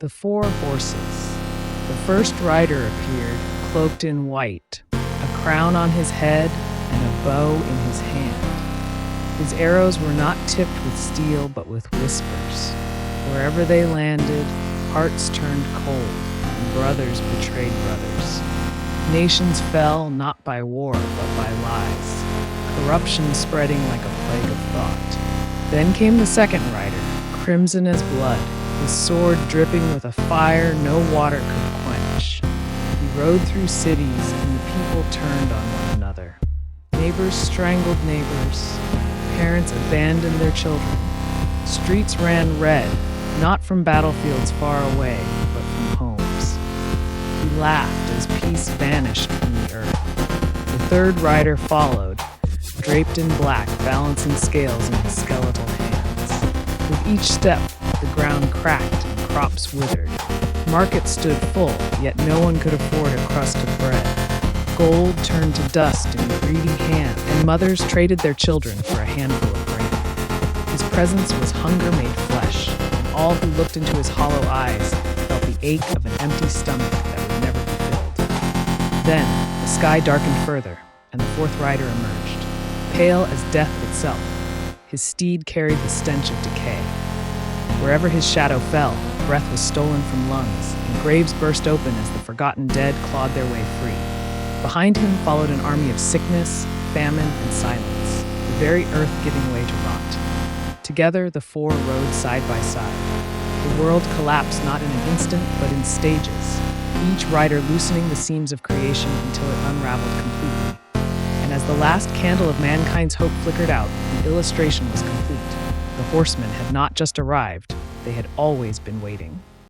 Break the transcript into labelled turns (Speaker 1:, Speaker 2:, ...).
Speaker 1: The four horses. The first rider appeared, cloaked in white, a crown on his head and a bow in his hand. His arrows were not tipped with steel, but with whispers. Wherever they landed, hearts turned cold, and brothers betrayed brothers. Nations fell not by war, but by lies, corruption spreading like a plague of thought. Then came the second rider, crimson as blood, his sword dripping with a fire no water could quench. He rode through cities, and the people turned on one another. Neighbors strangled neighbors. Parents abandoned their children. Streets ran red, not from battlefields far away, but from homes. He laughed as peace vanished from the earth. The third rider followed, draped in black, balancing scales in his skeletal hands. With each step, the ground cracked and crops withered. Markets stood full, yet no one could afford a crust of bread. Gold turned to dust in greedy hands, and mothers traded their children for a handful of grain. His presence was hunger made flesh, and all who looked into his hollow eyes felt the ache of an empty stomach that would never be filled. Then, the sky darkened further, and the fourth rider emerged, pale as death itself. His steed carried the stench of decay. Wherever his shadow fell, breath was stolen from lungs, and graves burst open as the forgotten dead clawed their way free. Behind him followed an army of sickness, famine, and silence, the very earth giving way to rot. Together, the four rode side by side. The world collapsed not in an instant, but in stages, each rider loosening the seams of creation until it unraveled completely. And as the last candle of mankind's hope flickered out, the illustration was complete. The horsemen had not just arrived, they had always been waiting.